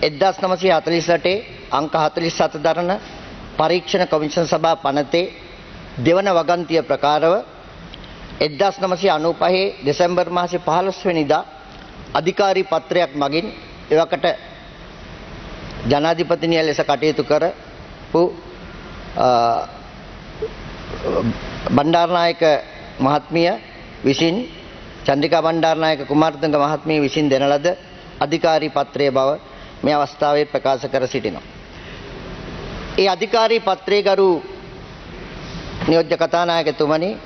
1948 අංක 47 දරන පරීක්ෂණ කොමිෂන් සභා පනතේ දෙවන වගන්තිය ප්‍රකාරව 1995 දෙසැම්බර් මාසේ 15 වෙනිදා අධිකාරී පත්‍රයක් මගින් එවකට ජනාධිපතිනිය ලෙස කටයුතු කරපු බණ්ඩාරනායක මහත්මිය විසින් චන්ද්‍රිකා බණ්ඩාරනායක කුමාරතුංග මහත්මිය විසින් දෙන ලද අධිකාරී පත්‍රයේ බව මේ අවස්ථාවේ ප්‍රකාශ කර සිටිනවා. ඒ අධිකාරී පත්‍රයේ ගරු නියෝජ්‍ය කතානායකතුමනි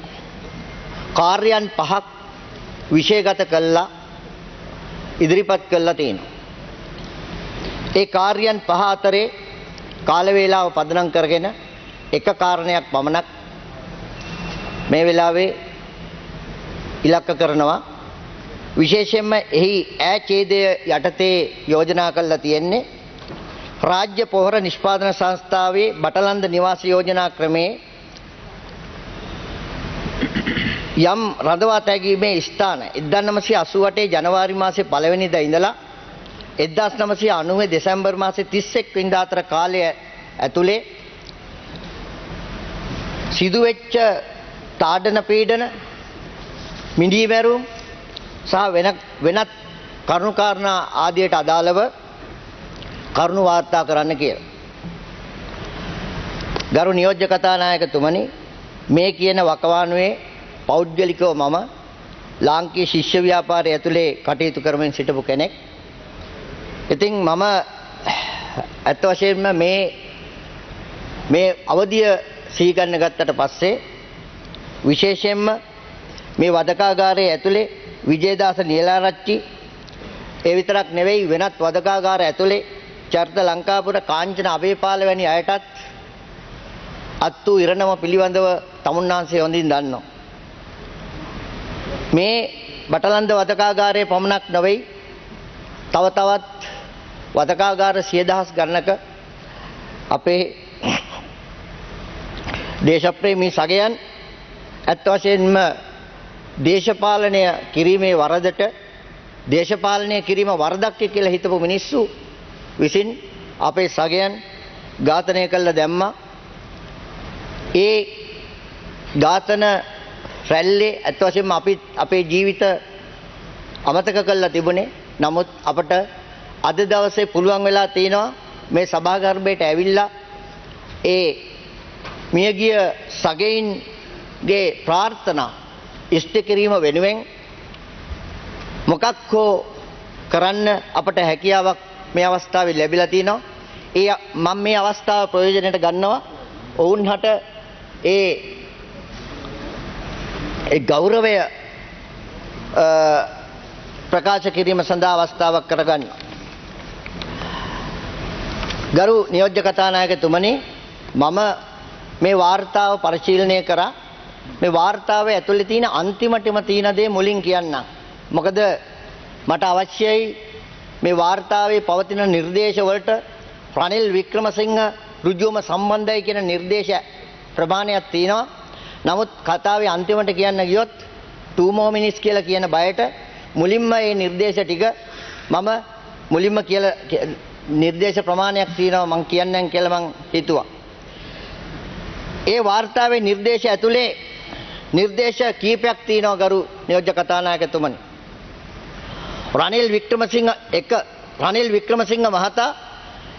කාර්යයන් 5ක් විෂයගත කළා ඉදිරිපත් කළා තියෙනවා. ඒ කාර්යයන් 5 අතරේ කාල වේලාව පදනම් කරගෙන එක කාරණයක් පමණක් මේ වෙලාවේ ඉලක්ක කරනවා. විශේෂයෙන්ම එහි ඈ ඡේදය යටතේ යෝජනා කරලා තියෙන්නේ රාජ්‍ය පොහොර නිෂ්පාදන සංස්ථාවේ බටලන්ද නිවාස යෝජනා ක්‍රමේ යම් රඳවා තැබීමේ ස්ථාන 1988 ජනවාරි මාසේ 1 වෙනිදා ඉඳලා 1990 දෙසැම්බර් මාසේ 31 වෙනිදා අතර කාලය ඇතුලේ සිදුවෙච්ච තාඩන පීඩන මිනිමැරුම් සහ වෙනත් කරුණාකාරණා ආදියට අදාළව කරුණු වාර්තා කරන්න කියලා. ගරු නියෝජ්‍ය කතානායකතුමනි මේ කියන වකවානුවේ පෞද්ගලිකව මම ලාංකීය ශිෂ්‍ය ව්‍යාපාරය ඇතුලේ කටයුතු කරමින් සිටපු කෙනෙක්. ඉතින් මම අත් වශයෙන්ම මේ අවධිය සීගන්න ගත්තට පස්සේ විශේෂයෙන්ම මේ වදකාගාරයේ ඇතුලේ විජේදාස නියලාරච්චි ඒ විතරක් නෙවෙයි වෙනත් වදකාගාර ඇතුලේ චර්ත ලංකාපුර කාංචන අබේපාල වැනි අයටත් අත්තු ඉරණම පිළිබඳව තමුන්නාන්සේ හොඳින් දන්නවා. මේ බටලන්ද වදකාගාරයේ පමණක් නොවේ තවත් වදකාගාර 100,000 ගණනක අපේ දේශප්‍රේමී සගයන් අත් වශයෙන්ම දේශපාලනය කිරීමේ වරදට දේශපාලනය කිරීම වරදක් කියලා හිතපු මිනිස්සු විසින් අපේ සගයන් ඝාතනය කළා දැම්මා. ඒ ඝාතන රැල්ලේ අත් වශයෙන්ම අපේ ජීවිත අමතක කරලා තිබුණේ. නමුත් අපට අද දවසේ පුළුවන් වෙලා තිනවා මේ සභාගර්භයට ඇවිල්ලා ඒ මියගිය සගයින්ගේ ප්‍රාර්ථනා ඉෂ්ට කිරීම වෙනුවෙන් මොකක් හෝ කරන්න අපට හැකියාවක් මේ අවස්ථාවේ ලැබිලා තිනවා. මම මේ අවස්ථාව ප්‍රයෝජනයට ගන්නවා ඔවුන්හට ඒ ගෞරවය ප්‍රකාශ කිරීම සඳහා අවස්ථාවක් කරගන්න. ගරු නියෝජ්‍ය කතානායකතුමනි මම මේ වාර්තාව පරිශීලනය කරා. මේ වාර්තාවේ ඇතුලේ තියෙන අන්තිමටම තියෙන දේ මුලින් කියන්නම්. මොකද මට අවශ්‍යයි මේ වාර්තාවේ පවතින නිර්දේශ වලට රනිල් වික්‍රමසිංහ ඍජුවම සම්බන්ධයි කියන නිර්දේශ ප්‍රමාණයක් තියෙනවා. නමුත් කතාවේ අන්තිමට කියන්න ගියොත් 2 more minutes කියලා කියන බයට මුලින්ම මේ නිර්දේශ ටික මම මුලින්ම කියලා නිර්දේශ ප්‍රමාණයක් තියෙනවා මම කියන්නම් කියලා මම හිතුවා. ඒ වාර්තාවේ නිර්දේශ ඇතුලේ නිර්දේශ කීපයක් තියෙනවා ගරු නියෝජ්‍ය කතානායකතුමනි. රනිල් වික්‍රමසිංහ මහතා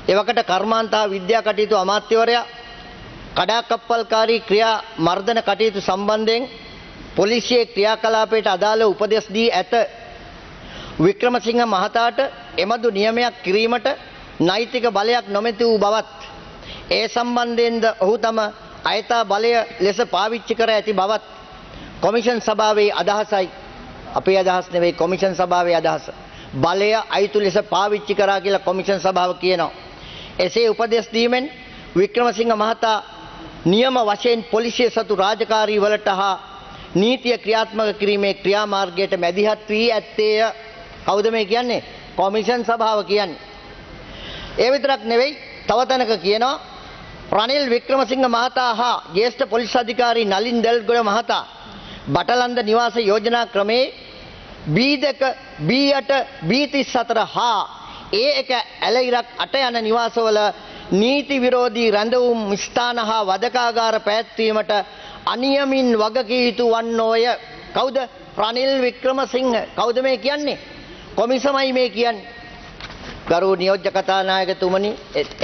එවකට කර්මාන්ත විද්‍යා කටයුතු අමාත්‍යවරයා කඩාකප්පල්කාරී ක්‍රියා මර්ධන කටයුතු සම්බන්ධයෙන් පොලිසියේ ක්‍රියාකලාපයට අදාළ උපදෙස් දී ඇත. වික්‍රමසිංහ මහතාට එමදු නියමයක් කිරීමට නෛතික බලයක් නොමැති වූ බවත් ඒ සම්බන්ධයෙන්ද ඔහු තම අයථා බලය ලෙස පාවිච්චි කර ඇති බවත් කොමිෂන් සභාවේ අදහසයි. අපේ අදහස් නෙවෙයි කොමිෂන් සභාවේ අදහස. බලය අයිතු ලෙස පාවිච්චි කරා කියලා කොමිෂන් සභාව කියනවා. එසේ උපදෙස් දීමෙන් වික්‍රමසිංහ මහතා නියම වශයෙන් පොලිසිය සතු රාජකාරී වලට හා නීතිය ක්‍රියාත්මක කිරීමේ ක්‍රියාමාර්ගයට මැදිහත් වී ඇත්තේය. කවුද මේ කියන්නේ? කොමිෂන් සභාව කියන්නේ. ඒ විතරක් නෙවෙයි තව තැනක කියනවා රනිල් වික්‍රමසිංහ මහතා හා ජ්‍යෙෂ්ඨ පොලිස් අධිකාරී නලින් දෙල්ගොඩ මහතා බටලන්ද නිවාස යෝජනා ක්‍රමේ B2 B8 B34 හා ඒ එක ඇල ඉරක් අට යන නිවාසවල නීති විරෝධී රැඳවුම් ස්ථාන හා වදකාගාර පැවැත්වීමට අනියමින් වගකිය යුතු වන්නෝය. කවුද? රනිල් වික්‍රමසිංහ. කවුද මේ කියන්නේ? කොමිසමයි මේ කියන්නේ. ගරු නියෝජ්‍ය කතානායකතුමනි,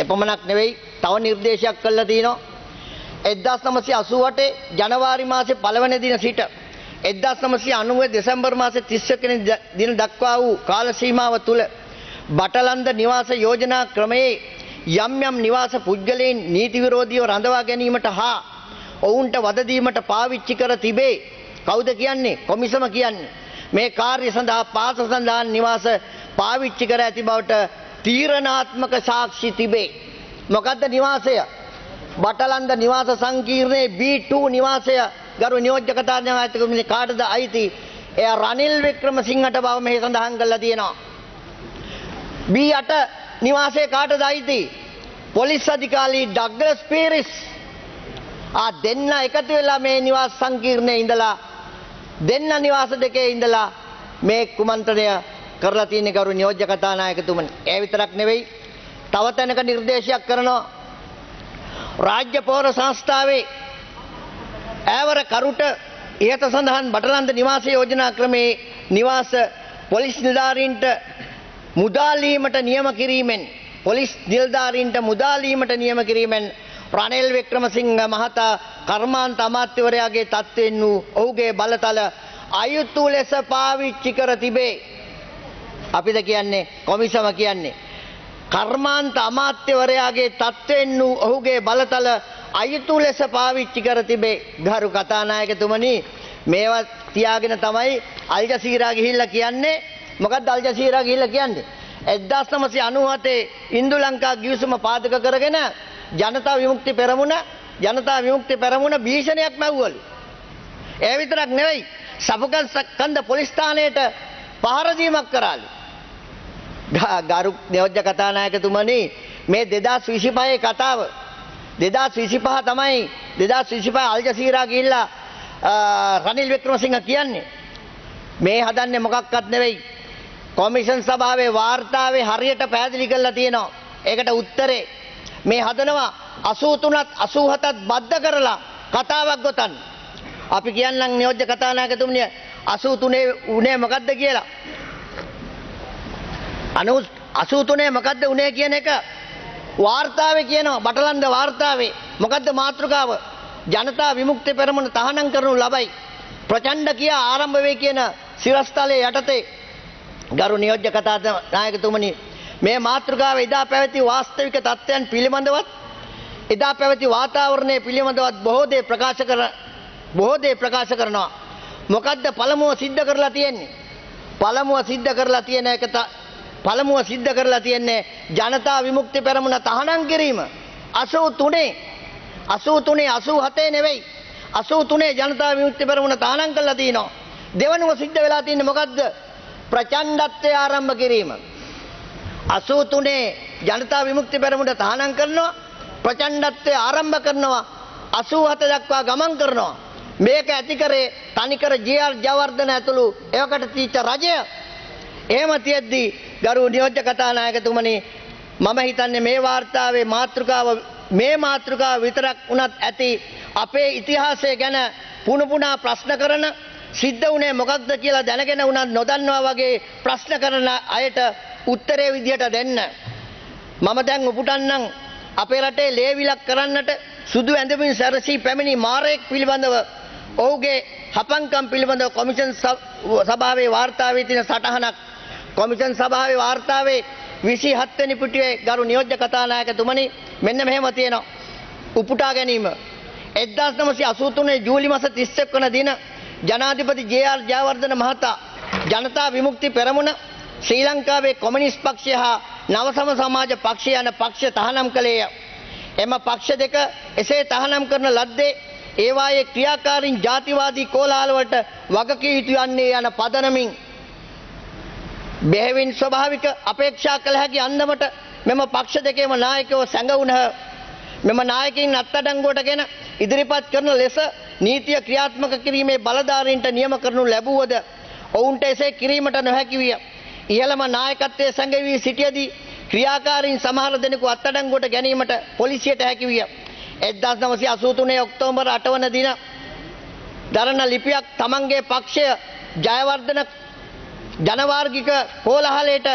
එපමණක් නෙවෙයි තව නිර්දේශයක් කළා තියෙනවා. 1988 ජනවාරි මාසේ 1 වෙනි දින සිට 1990 දෙසැම්බර් මාසේ 31 වෙනි දින දක්වා වූ කාල සීමාව තුල බටලන්ද නිවාස යෝජනා ක්‍රමයේ යම් යම් නිවාස පුද්ගලයන් නීති විරෝධීව රඳවා ගැනීමට හා ඔවුන්ට වද දීමට පාවිච්චි කර තිබේ. කවුද කියන්නේ? කොමිසම කියන්නේ. මේ කාර්ය සඳහා පාස සඳහන් නිවාස පාවිච්චි කර ඇති බවට තීරණාත්මක සාක්ෂි තිබේ. මොකද්ද නිවාසය? බටලන්ද නිවාස සංකීර්ණයේ B2 නිවාසය. ගරු නියෝජ්‍ය කතානායකතුමනි, කාටද අයිති? එය රනිල් වික්‍රමසිංහට බව මෙහි සඳහන් කරලා තියෙනවා. B8 නිවාසය කාටද අයිති? පොලිස් අධිකාරී ඩග්ලස් පීරිස්. දෙන්න එකතු වෙලා මේ නිවාස සංකීර්ණයේ ඉඳලා දෙන්න නිවාස දෙකේ ඉඳලා මේ කුමන්ත්‍රණය කරලා තියෙන ගරු නියෝජ්‍ය කතානායකතුමනි. ඒ විතරක් නෙවෙයි තව තැනක නිර්දේශයක් කරනවා. රාජ්‍ය පොහොර සංස්ථාවේ ඈවර කරුට ඉහත සඳහන් බටලන්ද නිවාස යෝජනා ක්‍රමේ නිවාස පොලිස් නිලධාරීන්ට මුදාලීමට නියම කිරීමෙන් රනිල් වික්‍රමසිංහ මහතා කර්මාන්ත අමාත්‍යවරයාගේ තත්ත්වයෙන් වූ ඔහුගේ බලතල අයුතු ලෙස පාවිච්චි කර තිබේ. අපිද කියන්නේ, කොමිසම කියන්නේ කර්මාන්ත අමාත්‍යවරයාගේ තත්ත්වයෙන් වූ ඔහුගේ බලතල අයුතු ලෙස පාවිච්චි කර තිබේ. ගරු කතානායකතුමනි, මේවා තියාගෙන තමයි අල් ජසීරා ගිහිල්ලා කියන්නේ. මොකක්ද අල් ජසීරා ගිහිල්ලා කියන්නේ? 1997 ඉන්දු ලංකා ගිවිසුම පාදක කරගෙන ජනතා විමුක්ති පෙරමුණ භීෂණයක් මැව්වලු. ඒ විතරක් නෙවෙයි, සපුකන්ද පොලිස් ස්ථානයට පහර දීමක් කරාලු. ගරු නියෝජ්‍ය කතානායකතුමනි, මේ 2025 කතාව. 2025 තමයි 2025 අල් ජසීරා ගිහිල්ලා රනිල් වික්‍රමසිංහ කියන්නේ. මේ හදන්නේ මොකක්වත් නෙවෙයි. කොමිෂන් සභාවේ වාර්තාවේ හරියට පැහැදිලි කරලා තියෙනවා. ඒකට උත්තරේ මේ හදනවා 83ත් 87ත් බද්ධ කරලා කතාවක් ගොතන්න. අපි කියන්නම් නියෝජ්‍ය කතානායකතුමනි 83 උනේ මොකද්ද කියලා. 83 මොකද්ද උනේ කියන එක වාර්තාවේ කියනවා. බටලන්ද වාර්තාවේ මොකද්ද මාතෘකාව? ජනතා විමුක්ති පෙරමුණ තහනම් කරනු ලබයි. ප්‍රචණ්ඩ කියා ආරම්භ වේ කියන සිරස්තලයේ යටතේ ගරු නියෝජ්‍ය කතානායකතුමනි, මේ මාතෘකාව එදා පැවති වාස්තවික තත්ත්වයන් පිළිබඳවත් එදා පැවති වාතාවරණය පිළිබඳවත් බොහෝ දේ ප්‍රකාශ කරනවා. මොකද්ද පළමුව සිද්ධ කරලා තියෙන්නේ? පළමුව සිද්ධ කරලා තියෙන්නේ ජනතා විමුක්ති පෙරමුණ තහනම් කිරීම. 87 නෙවෙයි, 83 ජනතා විමුක්ති පෙරමුණ තහනම් කරලා තිනවා. දෙවනුව සිද්ධ වෙලා තියෙන්නේ මොකද්ද? ප්‍රචණ්ඩත්වය ආරම්භ කිරීම. 83 ජනතා විමුක්ති පෙරමුණ තහනම් කරනවා, ප්‍රචණ්ඩත්වය ආරම්භ කරනවා, 87 දක්වා ගමන් කරනවා. මේක ඇති කරේ තනිකර ජී.ආර්. ජයවර්ධන ඇතුළු එවකට තීච්ච රජය. එහෙම තියෙද්දි ගරු නියෝජ්‍ය කතානායකතුමනි, මම හිතන්නේ මේ වාර්තාවේ මාතෘකාව විතරක් උනත් ඇති අපේ ඉතිහාසය ගැන පුනුපුනා ප්‍රශ්න කරන, සිද්ධ වුණේ මොකක්ද කියලා දැනගෙන උනත් නොදන්නවා වගේ ප්‍රශ්න කරන අයට උත්තරේ විදියට දෙන්න. මම දැන් උපුටන්නම් අපේ රටේ ලේවිලක් කරන්නට සුදු ඇඳුමින් සැරසී පැමිණි මාරයෙක් පිළිබඳව ඔහුගේ හපංකම් පිළිබඳව කොමිෂන් සභාවේ වාර්තාවේ තියෙන සටහනක්. කොමිෂන් සභාවේ වාර්තාවේ 27 වෙනි පිටුවේ ගරු නියෝජ්‍ය කතානායකතුමනි, මෙන්න මෙහෙම තියෙනවා. උපුටා ගැනීම 1983 ජූලි මාස 31 වන දින ජනාධිපති ජේ.ආර්. ජයවර්ධන මහතා ජනතා විමුක්ති පෙරමුණ, ශ්‍රී ලංකාවේ කොමියුනිස්ට් පක්ෂය හා නව සමාජ පක්ෂය යන පක්ෂ තහනම් කළේය. එම පක්ෂ දෙක එසේ තහනම් කරන ලද්දේ ඒවායේ ක්‍රියාකාරීන් ජාතිවාදී කෝලහල වලට වගකිය යුතු යන්නේ යන පදනමින් බෙහෙවින් ස්වභාවික අපේක්ෂා කළ හැකි අන්දමට මෙම පක්ෂ දෙකේම නායකයෝ සැඟවුණහ. මෙම නායකයින් අත්අඩංගුවටගෙන ඉදිරිපත් කරන ලෙස නීතිය ක්‍රියාත්මක කිරීමේ බලධාරීන්ට නියම කරනු ලැබුවද ඔවුන්ට එසේ කිරීමට නොහැකි විය. ඉහළම නායකත්වයේ සැඟවී සිටියදී ක්‍රියාකාරීන් සමහර දෙනෙකු අත්අඩංගුවට ගැනීමට පොලිසියට හැකි විය. 1983 ඔක්තෝබර් 8 වන දින දරන ලිපියක් තමන්ගේ පක්ෂය ජයවර්ධන ජනවාර්ගික කෝලහලයට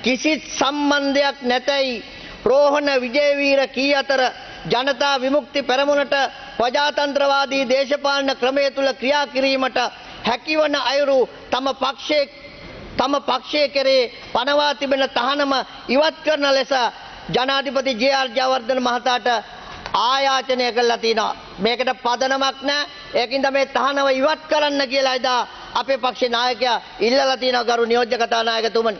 කිසිත් සම්බන්ධයක් නැතයි රෝහණ විජේවීර කී අතර ජනතා විමුක්ති පෙරමුණට ප්‍රජාතන්ත්‍රවාදී දේශපාලන ක්‍රමය තුල ක්‍රියා කිරීමට හැකිවන අයුරු තම පක්ෂයේ කෙරේ පනවා තිබෙන තහනම ඉවත් කරන ලෙස ජනාධිපති ජේ.ආර්. ජයවර්ධන මහතාට ආයාචනය කළා තිනවා. මේකට පදනමක් නැහැ. ඒකින්ද මේ තහනම ඉවත් කරන්න කියලා එදා අපේ පක්ෂේ නායකයා ඉල්ලලා තිනවා ගරු නියෝජ්‍ය කතානායකතුමනි.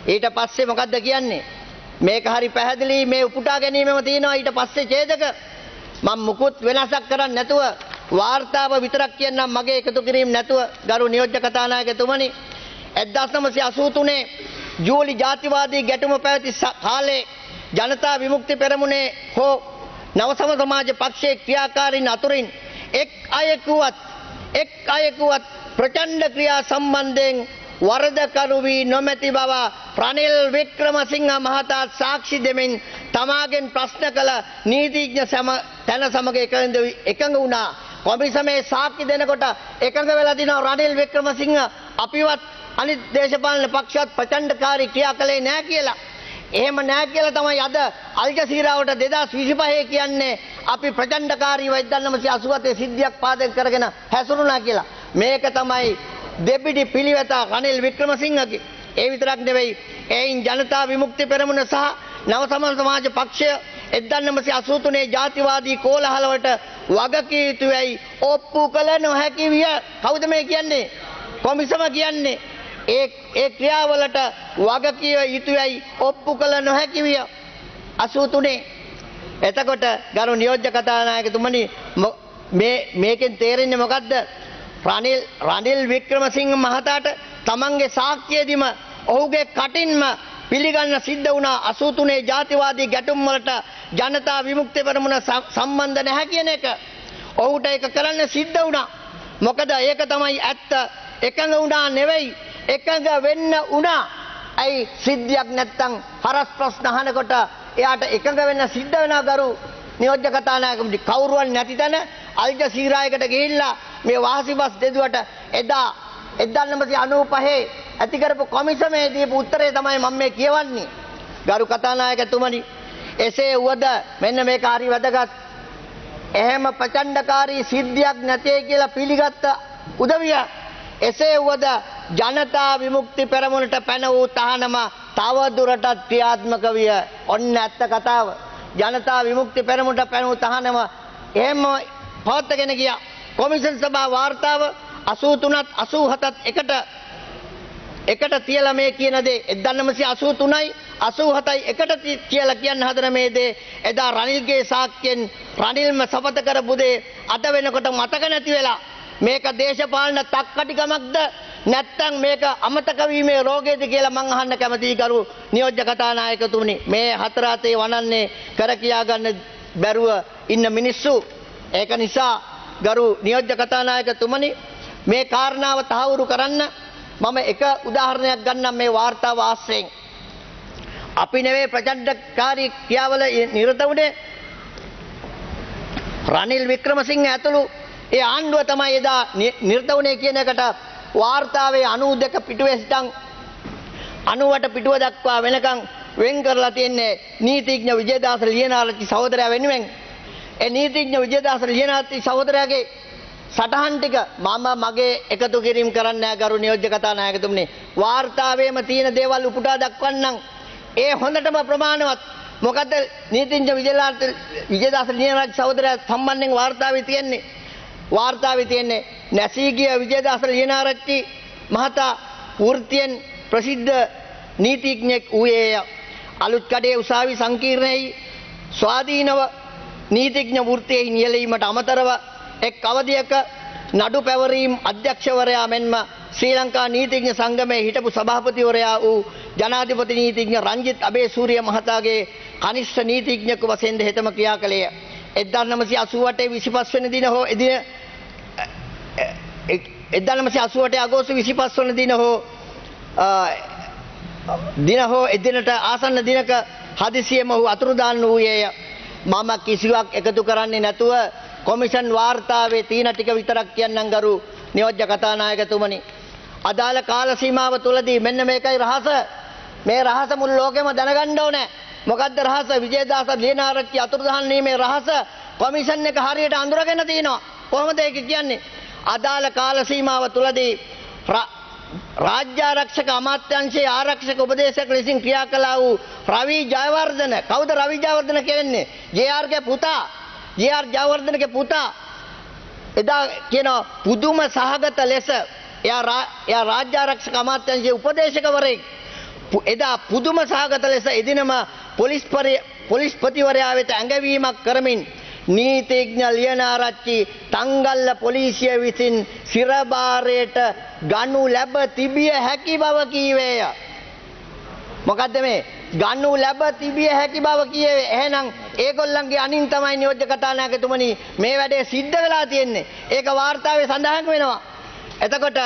ඊට පස්සේ මොකද්ද කියන්නේ? මේක හරි පැහැදිලි මේ උපුටා ගැනීමම තියෙනවා. ඊට පස්සේ ඡේදක මම මුකුත් වෙනසක් කරන්නේ නැතුව වාර්තාව විතරක් කියන්නම් මගේ එකතු කිරීම නැතුව ගරු නියෝජ්‍ය කතානායකතුමනි 1983 ජූලි ජාතිවාදී ගැටුම පැවති කාලේ ජනතා විමුක්ති පෙරමුණේ හෝ නව සමාජ පක්ෂයේ ක්‍රියාකාරීන් අතුරින් එක් අයෙකුවත් ප්‍රචණ්ඩ ක්‍රියා සම්බන්ධයෙන් වරදකරු වී නොමැති බව රනිල් වික්‍රමසිංහ මහතා සාක්ෂි දෙමින් තමාගෙන් ප්‍රශ්න කළ නීතිඥ තැන සමග එකඟ වුණා. කොමිසමේ සාක්ෂි දෙනකොට එකඟ වෙලා දිනවා රනිල් වික්‍රමසිංහ අපිවත් අනිත් දේශපාලන පක්ෂවත් ප්‍රචණ්ඩකාරී ක්‍රියා කළේ නැහැ කියලා. එහෙම නැහැ කියලා තමයි අද අල් ජසීරාවට 2025 කියන්නේ අපි ප්‍රචණ්ඩකාරීව 1987 සිද්ධියක් පාදක කරගෙන හැසිරුණා කියලා. මේක තමයි දෙපිඩි පිළිවෙත රනිල් වික්‍රමසිංහගේ. ඒ විතරක් නෙවෙයි එයින් ජනතා විමුක්ති පෙරමුණ සහ නව සමාජ පක්ෂය 1983 ජාතිවාදී කෝලහල වලට වගකිය යුතුයි ඔප්පු කළ නොහැකි විය. කවුද මේ කියන්නේ? කොමිසම කියන්නේ. ඒ ක්‍රියාවලට වගකිය යුතුයි ඔප්පු කළ නොහැකි විය. 83 එතකොට ගරු නියෝජ්‍ය කතානායකතුමනි මේකෙන් තේරෙන්නේ මොකද්ද? රනිල් වික්‍රමසිංහ මහතාට තමන්ගේ සාක්ෂියේදීම ඔහුගේ කටින්ම පිළිගන්න සිද්ධ වුණා 83 ජාතිවාදී ගැටුම් වලට ජනතා විමුක්ති පෙරමුණ සම්බන්ධ නැහැ කියන එක. ඔහුට ඒක කරන්න සිද්ධ වුණා. මොකද ඒක තමයි ඇත්ත. එකඟ වුණා නෙවෙයි එකඟ වෙන්න වුණා. ඇයි සිද්ධියක් නැත්තම් හරස් ප්‍රශ්න අහනකොට එයාට එකඟ වෙන්න සිද්ධ වෙනවා ගරු නියෝජ්‍ය කතානායකතුමනි. කවුරුවත් නැති තැන අල් ජසීරායකට ගිහිල්ලා මේ වාසිබස් දෙදුවට එදා 1995 ඇති කරපු කොමිසමේ දීපු උත්තරේ තමයි මම මේ කියවන්නේ. ගරු කතානායකතුමනි එසේ වුවද මෙන්න මේක හරි වැදගත්. එහෙම ප්‍රචණ්ඩකාරී සිද්ධියක් නැtei කියලා පිළිගත්ත උදවිය එසේ වුවද ජනතා විමුක්ති පෙරමුණට පැන වූ තහනම තව දුරටත් ක්‍රියාත්මක විය. ඔන්න ඇත්ත කතාව. ජනතා විමුක්ති පෙරමුණට පැන වූ තහනම එහෙම පවත්වාගෙන ගියා. කොමිෂන් සභා වාර්තාව 83ත් 87ත් එකට තියලා මේ කියන දේ 1983යි 87යි එකට කියලා කියන්න හදන මේ දේ එදා රනිල්ගේ සාක්ෂියෙන් රනිල්ම සපත කරපු දේ අද වෙනකොට මතක නැති වෙලා මේක දේශපාලන තක්කටිකමක්ද නැත්නම් මේක අමතක වීමේ රෝගයද කියලා මං අහන්න කැමතියි ගරු නියෝජ්‍ය කතානායකතුමනි. මේ හතර අතේ වනන්නේ කර කියා ගන්න බැරුව ඉන්න මිනිස්සු. ඒක නිසා ගරු නියෝජ්‍ය කතානායකතුමනි මේ කාරණාව තහවුරු කරන්න මම එක උදාහරණයක් ගන්නම් මේ වාර්තාව ආශ්‍රයෙන්. අපි නෙවෙයි ප්‍රචණ්ඩකාරී ක්‍රියාවල නිරත වුණේ රනිල් වික්‍රමසිංහ ඇතුළු ඒ ආණ්ඩුව තමයි එදා නිරත වුණේ කියන එකට වාර්තාවේ 92 පිටුවේ සිටන් 90ට පිටුව දක්වා වෙනකන් වෙන් කරලා තියෙන්නේ නීතිඥ විජේදාස ලියනාරච්චි සහෝදරයා වෙනුවෙන්. ඒ නීතිඥ විජේදාස ලියනාරච්චි සහෝදරයාගේ සටහන් ටික මම මගේ එකතු කිරීම කරන්නේ නැහැ ගරු නියෝජ්‍ය කතානායකතුමනි. වාර්තාවේම තියෙන දේවල් උපුටා දක්වන්නම්. ඒ හොඳටම ප්‍රමාණවත්. මොකද නීතිඥ විජේදාස ලියනාරච්චි සහෝදරයා සම්බන්ධයෙන් වාර්තාවේ තියෙන්නේ නැසී ගිය විජේදාස ලියනාරච්චි මහතා වෘත්තියෙන් ප්‍රසිද්ධ නීතිඥෙක් වූයේය. අලුත්කඩේ උසාවි සංකීර්ණයේ ස්වාධීනව නීතිඥ වෘත්තියේ නියැලීමට අමතරව එක් අවධියක නඩු පැවරීම් අධ්‍යක්ෂවරයා මෙන්ම ශ්‍රී ලංකා නීතිඥ සංගමයේ හිටපු සභාපතිවරයා වූ ජනාධිපති නීතිඥ රංජිත් අබේසූරිය මහතාගේ කනිෂ්ඨ නීතිඥයෙකු වශයෙන් හෙතම ක්‍රියා කළේය. 1988 25 වෙනි දින හෝ 1988 අගෝස්තු 25 වන දින හෝ දින හෝ එදිනට ආසන්න දිනක හදිසියෙම ඔහු අතුරුදාන් වූයේය. මම කිසිවක් එකතු කරන්නේ නැතුව කොමිෂන් වාර්තාවේ තීන ටික විතරක් කියන්නම් ගරු නියෝජ්‍ය කතානායකතුමනි. අදාළ කාල සීමාව තුලදී මෙන්න මේකයි රහස. මේ රහස මුළු ලෝකෙම දැනගන්න ඕනේ. මොකද්ද රහස? විජේදාස ලියනාරච්චි අතුරුදහන් වීමේ රහස කොමිෂන් එක හරියට අඳුරගෙන තිනවා. කොහොමද ඒක කියන්නේ? අදාළ කාල සීමාව තුලදී රාජ්‍ය ආරක්ෂක අමාත්‍යාංශයේ ආරක්ෂක උපදේශක ලෙසින් ක්‍රියා කළා වූ රවි ජයවර්ධන. කවුද රවි ජයවර්ධන කියන්නේ? ජේ.ආර් ගේ පුතා. ජේ.ආර් ජයවර්ධනගේ පුතා. එදා කියන පුදුම සහගත ලෙස එයා රාජ්‍ය ආරක්ෂක අමාත්‍යාංශයේ උපදේශකවරයෙක්. එදා පුදුම සහගත ලෙස එදිනම පොලිස්පතිවරයා වෙත ඇඟවීමක් කරමින් නීතිඥ ලියනාරච්චි තංගල්ල පොලිසිය විසින් සිරබාරයට ගනු ලැබ තිබිය හැකි බව කීවේය. මොකද්ද මේ? ගනු ලැබ තිබිය හැකි බව කියේ. එහෙනම් ඒගොල්ලන්ගේ අනින් තමයි නියෝජ්‍ය කතානායකතුමනි මේ වැඩේ සිද්ධ වෙලා තියෙන්නේ. ඒක වාර්තාවේ සඳහන් වෙනවා. එතකොට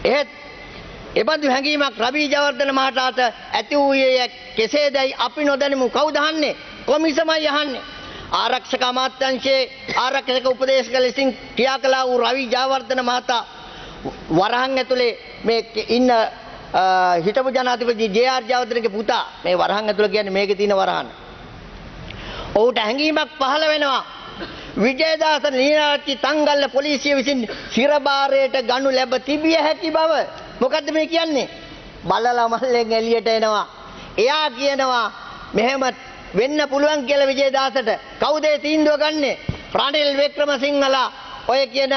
එහෙත් එබඳු හැඟීමක් රවි ජයවර්ධන මහතාට ඇති වූයේ කෙසේදයි අපි නොදනිමු. කවුද අහන්නේ? කොමිසමයි අහන්නේ. ආරක්ෂක අමාත්‍යාංශයේ ආරක්ෂක උපදේශක ලෙසින් ක්‍රියා කළා වූ රවි ජයවර්ධන මහතා වරහන් ඇතුලේ මේ ඉන්න හිටපු ජනාධිපති ජේ.ආර් ජයවර්ධනගේ පුතා. මේ වරහන් ඇතුල කියන්නේ මේකේ තියෙන වරහන්. ඔහුට හැඟීමක් පහළ වෙනවා. විජේදාස ලියනාරච්චි තංගල්ල පොලිසිය විසින් සිරබාරයට ගනු ලැබ තිබිය හැකි බව. මොකද්ද මේ කියන්නේ? බලලා මල්ලෙන් එළියට එනවා. එයා කියනවා මෙහෙම වෙන්න පුළුවන් කියලා විජේදාසට. කවුද ඒ තීන්දුව ගන්නෙ? රනිල් වික්‍රමසිංහලා ඔය කියන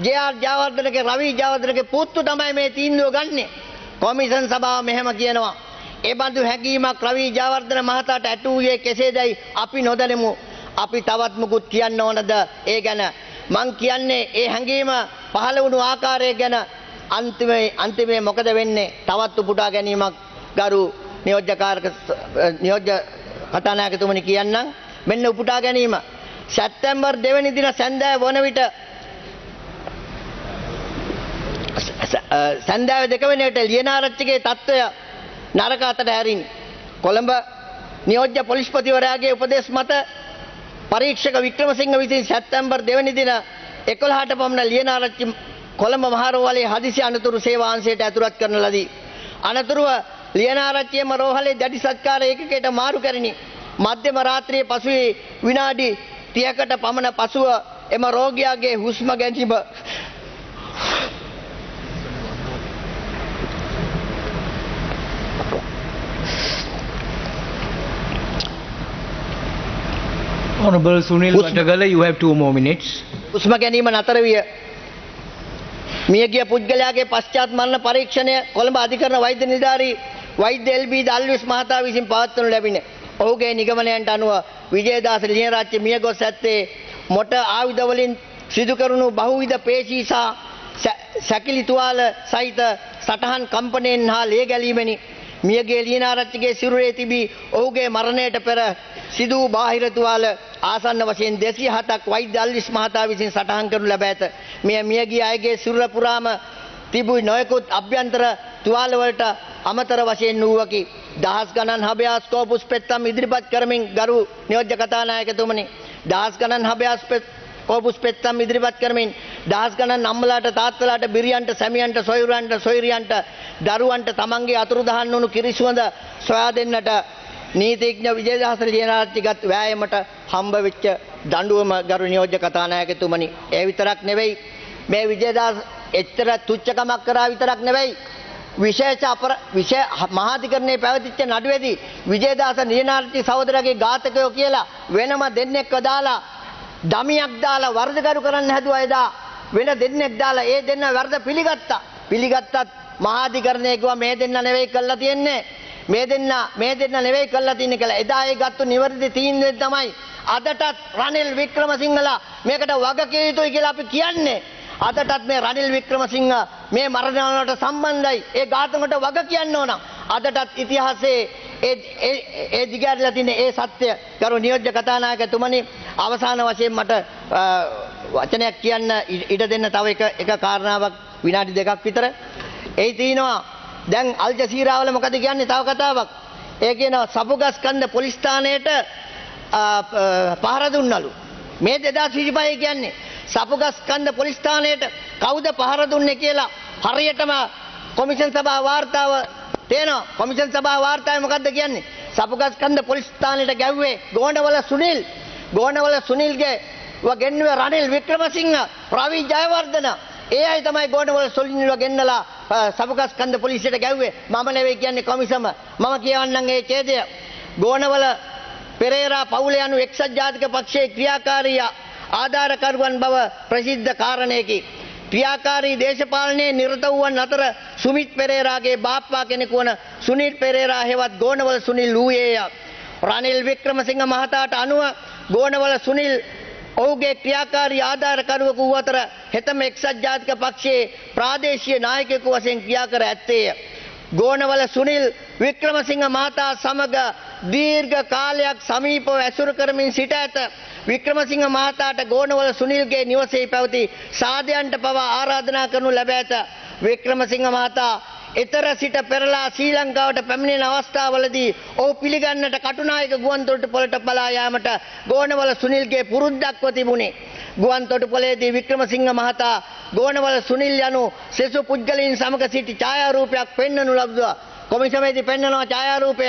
ජේ.ආර් ජයවර්ධනගේ රවි ජයවර්ධනගේ පුතු තමයි මේ තීන්දුව ගන්නෙ. කොමිෂන් සභාව මෙහෙම කියනවා. ඒ බඳු හැඟීමක් රවි ජයවර්ධන මහතාට ඇතුවේ කෙසේදයි අපි නොදැනෙමු. අපි තවත් මුකුත් කියන්න ඕනද ඒ ගැන? මං කියන්නේ ඒ හැඟීම පහළ වුණු ආකාරය ගැන. අන්තිමේ මොකද වෙන්නේ? තවත් උපුටා ගැනීමක් ගරු නියෝජ්‍ය කතානායකතුමනි කියන්නම්. මෙන්න උපුටා ගැනීම. සැප්තැම්බර් 2 වෙනි දින සන්ධ්‍යාව වන විට සන්ධ්‍යාව 2 වෙනි විට ලියනාරච්චිගේ තත්ත්වය නරක අතට හැරින් කොළඹ නියෝජ්‍ය පොලිස්පතිවරයාගේ උපදෙස් මත පරීක්ෂක වික්‍රමසිංහ විසින් සැප්තැම්බර් 2 වෙනි දින 11ට පමණ ලියනාරච්චි කොළඹ මහරෝහලේ හදිසි අනතුරු සේවා අංශයට ඇතුළත් කරන ලදී. අනතුරුව ලියනාරච්චියම රෝහලේ දැඩි සත්කාර ඒකකයට මාරු කරිනි. මධ්‍යම රාත්‍රියේ පසුවේ විනාඩි 30කට පමණ පසුව එම රෝගියාගේ හුස්ම ගැනීම Honorable Sunil Watagala, you have 2 more minutes. හුස්ම ගැනීම නතර විය. මියගිය පුද්ගලයාගේ පශ්චාත් මරණ පරීක්ෂණය කොළඹ අධිකරණ වෛද්‍ය නිලධාරී වෛද්‍ය එල්.බී. දල්විස් මහතා විසින් පවත්වනු ලැබිනේ. ඔහුගේ නිගමනයන්ට අනුව විජේදාස ලියනාරච්චි මියගොස් ඇත්තේ මොට ආයුධ වලින් සිදු කරනු බහුවිධ පේශී සහ සැකිලි තුවාල සහිත සටහන් කම්පනයෙන් හා ලේ ගැලීමෙනි. මියගේ ලියනාරච්චිගේ සිරුරේ තිබී ඔහුගේ මරණයට පෙර සිදු වූ බාහිර තුවාල ආසන්න වශයෙන් 207ක් වෛද්‍ය දල්විස් මහතා විසින් සටහන් කරනු ලැබ ඇත. මෙය මියගිය අයගේ සිරුර පුරාම තිබූ නොයෙකුත් අභ්‍යන්තර තුවාල වලට අමතර වශයෙන් වූවකි. දහස් ගණන් හබයාස්කෝපුස් පෙත්තම් ඉදිරිපත් කරමින් ගරු නියෝජ්‍ය කතානායකතුමනි, දහස් ගණන් හබයාස්කෝපුස් පෙත්තම් ඉදිරිපත් කරමින් දහස් ගණන් අම්මලාට තාත්තලාට බිරියන්ට සැමියන්ට සොයුරන්ට සොයුරියන්ට දරුවන්ට තමන්ගේ අතුරුදහන් වුණු කිරිසුවඳ සොයා දෙන්නට නීතිඥ විජේදාස ලියනාරච්චිගත් වෑයමට හම්බ වෙච්ච දඬුවම ගරු නියෝජ්‍ය කතානායකතුමනි. ඒ විතරක් නෙවෙයි, මේ විජේදාස එච්චර තුච්චකමක් කරා විතරක් නෙවෙයි, විශේෂ මහාධිකරණයේ පැවතිච්ච නඩුවේදී විජේදාස ලියනාරච්චි සහෝදරගේ ඝාතකයෝ කියලා වෙනම දෙන්නෙක්ව දාලා දමියක් දාලා වර්ධකරු කරන්න හැදුවා. එදා වෙන දෙන්නෙක් දාලා ඒ දෙන්න වර්ධ පිළිගත්තා. පිළිගත්තත් මහාධිකරණයේ කිව්වා මේ දෙන්න නෙවෙයි කළා තියෙන්නේ, මේ දෙන්න නෙවෙයි කළා තියෙන්නේ කියලා. එදා ඒ ගත්තු නිවැරදි තීන්දුව තමයි අදටත් රනිල් වික්‍රමසිංහලා මේකට වග කිය යුතුයි කියලා අපි කියන්නේ. අදටත් මේ රනිල් වික්‍රමසිංහ මේ මරණ වලට සම්බන්ධයි. ඒ ඝාතනකට වග කියන්න ඕන. අදටත් ඉතිහාසයේ ඒ දිගහැරලා තියෙන ඒ සත්‍ය ගරු නියෝජ්‍ය කතානායකතුමනි, අවසාන වශයෙන් මට වචනයක් කියන්න ඉඩ දෙන්න තව එක කාරණාවක් විනාඩි 2ක් විතර. ඒ තියෙනවා දැන් අල් ජසීරා වල මොකද කියන්නේ තව කතාවක්. ඒ කියනවා සපුගස්කන්ධ පොලිස් ස්ථානයට පහර දුන්නලු. මේ 2025 කියන්නේ සපුගස්කන්ධ පොලිස් ස්ථානයට කවුද පහර දුන්නේ කියලා හරියටම කොමිෂන් සභා වාර්තාව තේනවා. කොමිෂන් සභා වාර්තාවේ මොකද්ද කියන්නේ? සපුගස්කන්ධ පොලිස් ස්ථානයට ගැව්වේ ගෝණවල සුනිල්. ගෝණවල සුනිල්ගේ ගෙන්නුවේ රනිල් වික්‍රමසිංහ, රවි ජයවර්ධන. ඒ අය තමයි ගෝණවල සුනිල්ව ගෙන්නලා සපුගස්කන්ධ පොලිසියට ගැව්වේ. මම නෙවෙයි කියන්නේ කොමිසම. මම කියවන්නම් ඒ ඡේදය. ගෝණවල පෙරේරා පවුල යනු එක්සත් ජාතික පක්ෂයේ ක්‍රියාකාරී ආධාරකරුවන් බව ප්‍රසිද්ධ කාරණයකි. ක්‍රියාකාරී දේශපාලනයේ නිරත වූවන් අතර සුමිත් පෙරේරාගේ බාප්පා කෙනෙකු වන සුනිල් පෙරේරා හෙවත් ගෝණවල සුනිල් වූයේය. රනිල් වික්‍රමසිංහ මහතාට අනුව ගෝණවල සුනිල් ඔහුගේ ක්‍රියාකාරී ආධාරකරුවෙකු වූ අතර හෙතම එක්සත් ජාතික පක්ෂයේ ප්‍රාදේශීය නායකයෙකු වශයෙන් ක්‍රියා කර ඇත්තේය. ගෝණවල සුනිල් වික්‍රමසිංහ මහතා සමග දීර්ඝ කාලයක් සමීපව ඇසුරු කරමින් සිට ඇත. වික්‍රමසිංහ මහතාට ගෝණවල සුනිල්ගේ නිවසේ පැවති සාදයන්ට පවා ආරාධනා කරනු ලැබ ඇත. වික්‍රමසිංහ මහතා ඊතර සිට පෙරලා ශ්‍රී ලංකාවට පැමිණෙන අවස්ථාවලදී ඔහු පිළිගන්නට කටුනායක ගුවන්තොටුපළට පලා යාමට ගෝණවල සුනිල්ගේ පුරුද්දක්ව තිබුණේ. ගුවන්තොටුපළේදී වික්‍රමසිංහ මහතා ගෝණවල සුනිල් යනු සෙසු පුද්ගලයන් සමග සිටි ඡායාරූපයක් පෙන්වනු ලබුවා. කොමිසමේදී පෙන්වනවා ඡායාරූපය.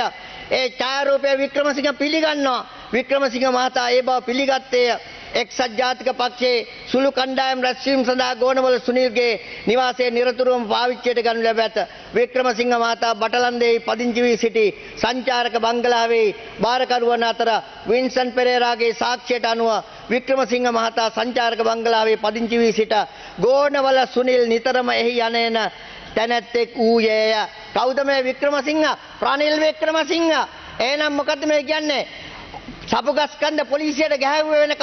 ඒ ඡායාරූපය වික්‍රමසිංහ පිළිගන්නවා. වික්‍රමසිංහ මහතා ඒ බව පිළිගත්තේය. එක්සත් ජාතික පක්ෂයේ සුළු කණ්ඩායම් රැස්වීම සඳහා ගෝණවල සුනිල්ගේ නිවාසයේ නිරතුරුවම පාවිච්චියට ගනු ලැබ ඇත. වික්‍රමසිංහ මහතා බටලන්දේ පදිංචි වී සිටි සංචාරක බංගලාවේ බාරකරුවන් අතර වින්සන් පෙරේරාගේ සාක්ෂියට අනුව වික්‍රමසිංහ මහතා සංචාරක බංගලාවේ පදිංචි වී සිට ගෝණවල සුනිල් නිතරම එහි යන තැනැත්තෙක් වූයේය. කවුද මේ වික්‍රමසිංහ? රනිල් වික්‍රමසිංහ. එහෙනම් මොකද්ද මේ කියන්නේ? සපුගස්කන්ධ පොලිසියට ගැහුවේ වෙන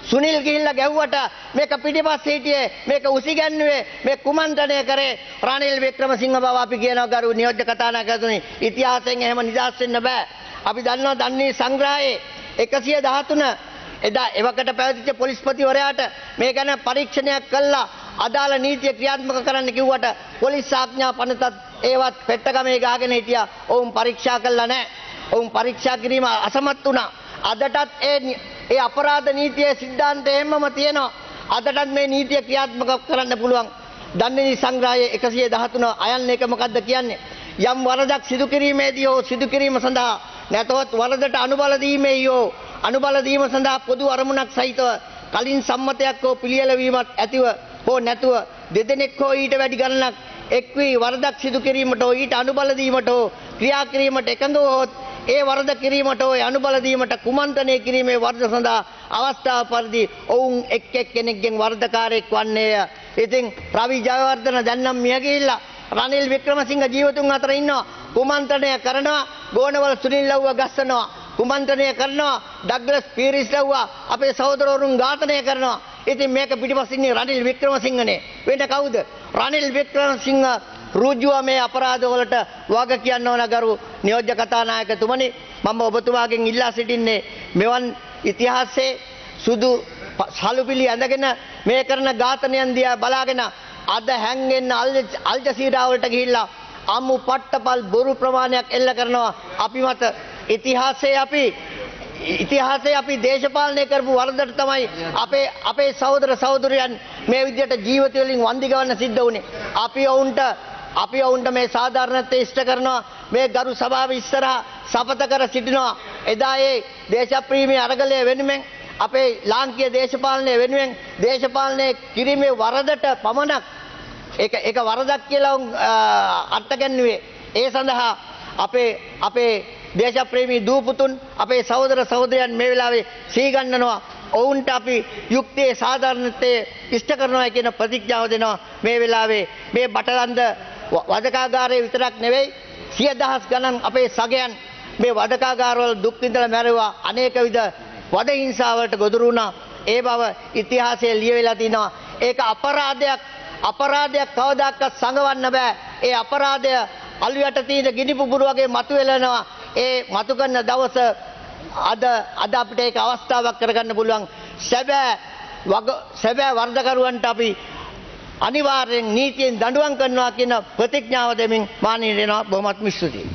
සුනිල් ගිහිල්ලා ගැහුවට මේක පිටිපස්සේ හිටියේ, මේක උසිගැන්නුවේ, මේ කුමන්ත්‍රණය කරේ රනිල් වික්‍රමසිංහ බව අපි කියනවා ගරු නියෝජ්‍ය කතානායකතුනි. ඉතිහාසයෙන් එහෙම නිදහස් වෙන්න බෑ. අපි දන්නවා දන්නේ සංග්‍රහයේ 113 එදා එවකට පැවතිච්ච පොලිස්පතිවරයාට මේ ගැන පරීක්ෂණයක් කළා අදාළ නීතිය ක්‍රියාත්මක කරන්න කිව්වට පොලිස් ආඥා පනතත් ඒවත් පෙට්ටගමේ ගාගෙන හිටියා. ඔවුන් පරීක්ෂා කළා නැහැ. ඔවුන් පරීක්ෂා කිරීම අසමත් වුණා. අදටත් ඒ අපරාධ නීතියේ සිද්ධාන්තය හැමම තියෙනවා. අදටත් මේ නීතිය ක්‍රියාත්මක කරන්න පුළුවන්. දන්නේ සංග්‍රහයේ 113 අයන්න එක මොකද්ද කියන්නේ? යම් වරදක් සිදු කිරීමේදී හෝ සිදු කිරීම සඳහා නැතවත් වරදට අනුබල දීමේ හෝ අනුබල දීම සඳහා පොදු අරමුණක් සහිතව කලින් සම්මතයක් හෝ පිළියෙල වීමක් ඇතිව හෝ නැතුව දෙදෙනෙක් හෝ ඊට වැඩි ගණනක් එක් වී වරදක් සිදු කිරීමට හෝ ඊට අනුබල දීමට හෝ ක්‍රියා කිරීමට එකඟ වූ ඒ වරද කිරීමට ඔය අනුබල දීමට කුමන්ත්‍රණය කිරීමේ වරද සඳහා අවස්ථාව පරිදි ඔවුන් එක් කෙනෙක්ගෙන් වරදකාරයෙක් වන්නේය. ඉතින් රවි ජයවර්ධන දැන් නම් මිය ගිහිල්ලා රනිල් වික්‍රමසිංහ ජීවතුන් අතර ඉන්නවා. කුමන්ත්‍රණය කරනවා ගෝණවල සුනිල් ලව්ව ගස්සනවා. කුමන්ත්‍රණය කරනවා ඩග්ලස් පීරිස් ලව්ව අපේ සහෝදරවරුන් ඝාතනය කරනවා. ඉතින් මේක පිටිපස්සින් ඉන්නේ රනිල් වික්‍රමසිංහනේ. වෙන කවුද? රනිල් වික්‍රමසිංහ රුජුව මේ අපරාධ වලට වග කියන්න ඕන ගරු නියෝජ්‍ය කතානායකතුමනි. මම ඔබතුමාගෙන් ඉල්ලා සිටින්නේ මෙවන් ඉතිහාසයේ සුදු සලුපිලි ඇඳගෙන මේ කරන ඝාතනයන් දිහා බලාගෙන අද හැංගෙන්න අල් ජසීරා වලට ගිහිල්ලා අමු පට්ටපල් බොරු ප්‍රමාණයක් එල්ල කරනවා. අපි මත ඉතිහාසයේ අපි දේශපාලනය කරපු වරදට තමයි අපේ සහෝදර සහෝදරයන් මේ විදිහට ජීවිත වලින් වන්දි ගවන්න සිද්ධ වුණේ. අපි ඔවුන්ට මේ සාධාරණත්වය ඉෂ්ට කරනවා. මේ ගරු සභාව ඉස්සරහා සපත කර සිටිනවා. එදා ඒ දේශප්‍රීමේ අරගලය වෙනුවෙන් අපේ ලාංකීය දේශපාලනය වෙනුවෙන් දේශපාලනය කිරීමේ වරදට පමණක් ඒක වරදක් කියලා අර්ථ ගැන්වුවේ. ඒ සඳහා අපේ දේශප්‍රේමී දූපුතුන් අපේ සහෝදර සහෝදරයන් මේ වෙලාවේ සීගන්නනවා. ඔවුන්ට අපි යුක්තියේ සාධාරණත්වයේ ඉෂ්ට කරනවා කියන ප්‍රතිඥාව දෙනවා. මේ වෙලාවේ මේ බටලන්ද වදකාගාරයේ විතරක් නෙවෙයි 100,000 ගණන් අපේ සගයන් මේ වදකාගාරවල දුක් විඳලා මැරුවා. අනේක විද වද හිංසාවලට ගොදුරු වුණා. ඒ බව ඉතිහාසයේ ලියවිලා තිනවා. ඒක අපරාධයක් කවදාකවත් සංගවන්න බෑ. ඒ අපරාධය අලුයට තියෙන ගිනි පුපුරු වගේ මතුවෙලනවා. ඒ මතු කරන දවස අද අපිට ඒක අවස්ථාවක් කරගන්න පුළුවන්. සැබෑ වරදකරුවන්ට අපි අනිවාර්යෙන් නීතියෙන් දඬුවම් කරනවා කියන ප්‍රතිඥාව දෙමින් මානීය වෙනවා බොහොමත්ම ස්තුතියි.